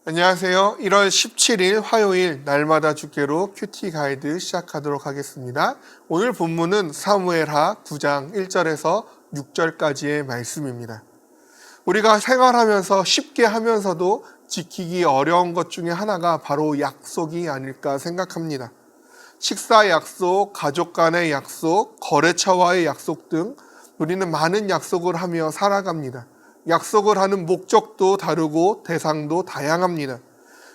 안녕하세요. 1월 17일 화요일 날마다 주께로 큐티 가이드 시작하도록 하겠습니다. 오늘 본문은 사무엘하 9장 1절에서 6절까지의 말씀입니다. 우리가 생활하면서 쉽게 하면서도 지키기 어려운 것 중에 하나가 바로 약속이 아닐까 생각합니다. 식사 약속, 가족 간의 약속, 거래처와의 약속 등 우리는 많은 약속을 하며 살아갑니다. 약속을 하는 목적도 다르고 대상도 다양합니다.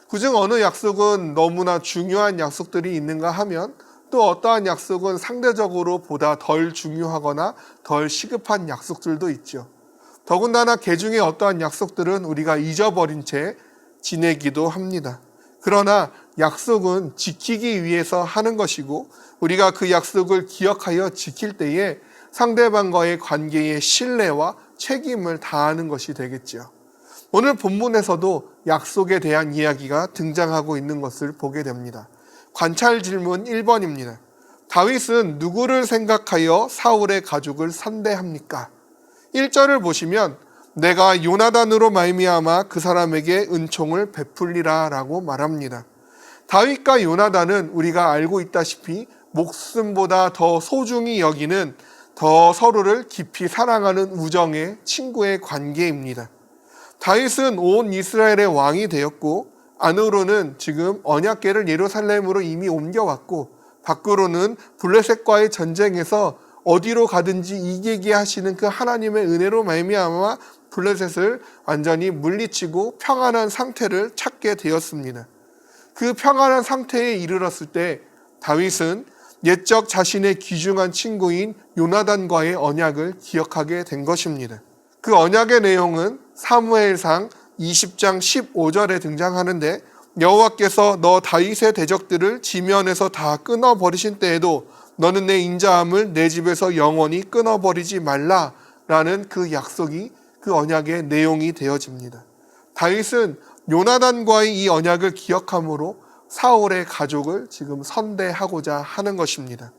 그중 어느 약속은 너무나 중요한 약속들이 있는가 하면 또 어떠한 약속은 상대적으로 보다 덜 중요하거나 덜 시급한 약속들도 있죠. 더군다나 그 중에 어떠한 약속들은 우리가 잊어버린 채 지내기도 합니다. 그러나 약속은 지키기 위해서 하는 것이고 우리가 그 약속을 기억하여 지킬 때에 상대방과의 관계의 신뢰와 책임을 다하는 것이 되겠죠. 오늘 본문에서도 약속에 대한 이야기가 등장하고 있는 것을 보게 됩니다. 관찰 질문 1번입니다. 다윗은 누구를 생각하여 사울의 가족을 선대합니까? 1절을 보시면 내가 요나단으로 말미암아 그 사람에게 은총을 베풀리라 라고 말합니다. 다윗과 요나단은 우리가 알고 있다시피 목숨보다 더 소중히 여기는 더 서로를 깊이 사랑하는 우정의 친구의 관계입니다. 다윗은 온 이스라엘의 왕이 되었고 안으로는 지금 언약궤를 예루살렘으로 이미 옮겨왔고 밖으로는 블레셋과의 전쟁에서 어디로 가든지 이기게 하시는 그 하나님의 은혜로 말미암아 블레셋을 완전히 물리치고 평안한 상태를 찾게 되었습니다. 그 평안한 상태에 이르렀을 때 다윗은 옛적 자신의 귀중한 친구인 요나단과의 언약을 기억하게 된 것입니다. 그 언약의 내용은 사무엘상 20장 15절에 등장하는데 여호와께서 너 다윗의 대적들을 지면에서 다 끊어버리신 때에도 너는 내 인자함을 내 집에서 영원히 끊어버리지 말라라는 그 약속이 그 언약의 내용이 되어집니다. 다윗은 요나단과의 이 언약을 기억함으로 사울의 가족을 지금 선대하고자 하는 것입니다.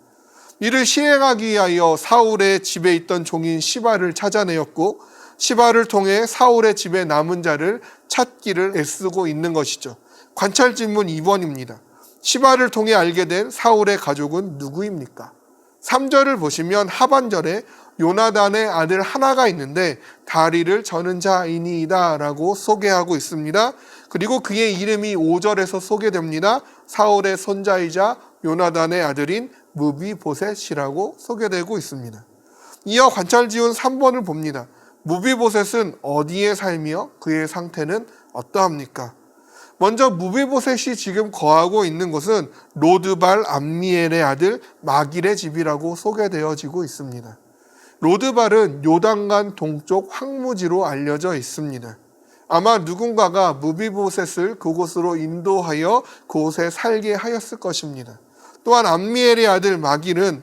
이를 시행하기 위하여 사울의 집에 있던 종인 시바를 찾아내었고 시바를 통해 사울의 집에 남은 자를 찾기를 애쓰고 있는 것이죠. 관찰 질문 2번입니다. 시바를 통해 알게 된 사울의 가족은 누구입니까? 3절을 보시면 하반절에 요나단의 아들 하나가 있는데 다리를 저는 자이니이다 라고 소개하고 있습니다. 그리고 그의 이름이 5절에서 소개됩니다. 사울의 손자이자 요나단의 아들인 무비보셋이라고 소개되고 있습니다. 이어 관찰 지운 3번을 봅니다. 무비보셋은 어디에 살며 그의 상태는 어떠합니까? 먼저 무비보셋이 지금 거하고 있는 곳은 로드발 암미엘의 아들 마길의 집이라고 소개되어지고 있습니다. 로드발은 요단강 동쪽 황무지로 알려져 있습니다. 아마 누군가가 무비보셋을 그곳으로 인도하여 그곳에 살게 하였을 것입니다. 또한 암미엘의 아들 마길은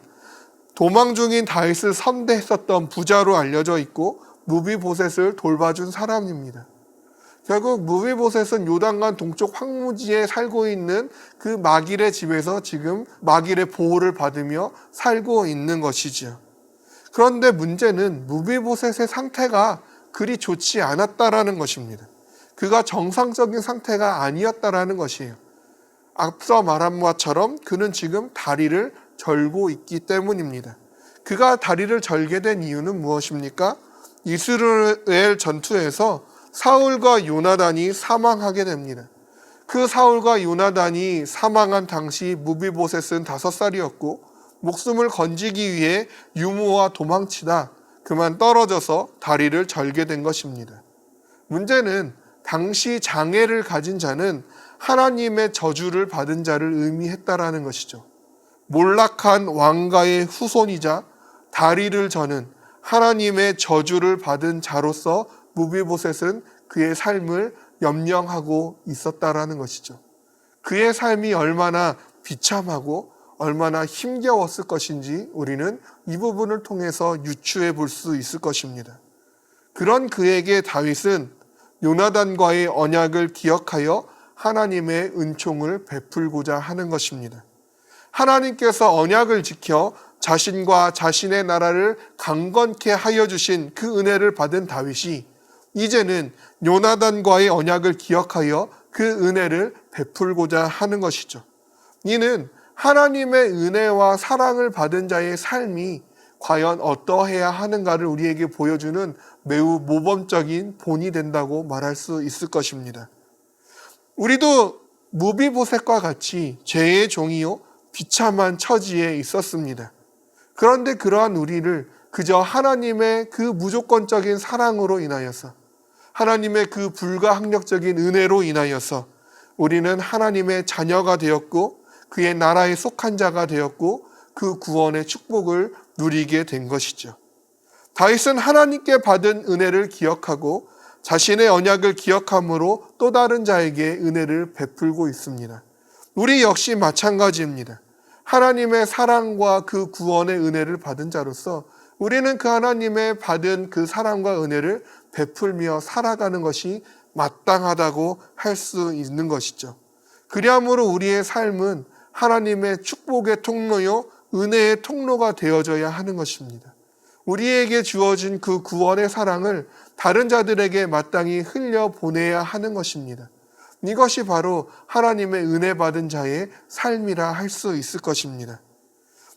도망 중인 다윗을 선대했었던 부자로 알려져 있고 무비보셋을 돌봐준 사람입니다. 결국 무비보셋은 요단강 동쪽 황무지에 살고 있는 그 마길의 집에서 지금 마길의 보호를 받으며 살고 있는 것이죠. 그런데 문제는 무비보셋의 상태가 그리 좋지 않았다라는 것입니다. 그가 정상적인 상태가 아니었다라는 것이에요. 앞서 말한 것처럼 그는 지금 다리를 절고 있기 때문입니다. 그가 다리를 절게 된 이유는 무엇입니까? 이스라엘 전투에서 사울과 요나단이 사망하게 됩니다. 그 사울과 요나단이 사망한 당시 무비보셋은 5살이었고 목숨을 건지기 위해 유모와 도망치다 그만 떨어져서 다리를 절게 된 것입니다. 문제는 당시 장애를 가진 자는 하나님의 저주를 받은 자를 의미했다라는 것이죠. 몰락한 왕가의 후손이자 다리를 저는 하나님의 저주를 받은 자로서 무비보셋은 그의 삶을 염려하고 있었다라는 것이죠. 그의 삶이 얼마나 비참하고 얼마나 힘겨웠을 것인지 우리는 이 부분을 통해서 유추해 볼 수 있을 것입니다. 그런 그에게 다윗은 요나단과의 언약을 기억하여 하나님의 은총을 베풀고자 하는 것입니다. 하나님께서 언약을 지켜 자신과 자신의 나라를 강건케 하여 주신 그 은혜를 받은 다윗이 이제는 요나단과의 언약을 기억하여 그 은혜를 베풀고자 하는 것이죠. 이는 하나님의 은혜와 사랑을 받은 자의 삶이 과연 어떠해야 하는가를 우리에게 보여주는 매우 모범적인 본이 된다고 말할 수 있을 것입니다. 우리도 무비보셋과 같이 죄의 종이요 비참한 처지에 있었습니다. 그런데 그러한 우리를 그저 하나님의 그 무조건적인 사랑으로 인하여서, 하나님의 그 불가항력적인 은혜로 인하여서 우리는 하나님의 자녀가 되었고 그의 나라에 속한 자가 되었고 그 구원의 축복을 누리게 된 것이죠. 다윗은 하나님께 받은 은혜를 기억하고 자신의 언약을 기억함으로 또 다른 자에게 은혜를 베풀고 있습니다. 우리 역시 마찬가지입니다. 하나님의 사랑과 그 구원의 은혜를 받은 자로서 우리는 그 하나님의 받은 그 사랑과 은혜를 베풀며 살아가는 것이 마땅하다고 할 수 있는 것이죠. 그리함으로 우리의 삶은 하나님의 축복의 통로요, 은혜의 통로가 되어져야 하는 것입니다. 우리에게 주어진 그 구원의 사랑을 다른 자들에게 마땅히 흘려보내야 하는 것입니다. 이것이 바로 하나님의 은혜 받은 자의 삶이라 할 수 있을 것입니다.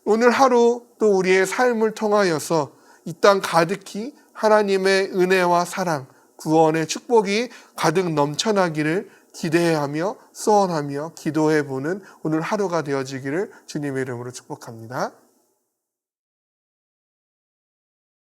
오늘 하루 또 우리의 삶을 통하여서 이 땅 가득히 하나님의 은혜와 사랑, 구원의 축복이 가득 넘쳐나기를 기대하며 소원하며 기도해 보는 오늘 하루가 되어지기를 주님의 이름으로 축복합니다.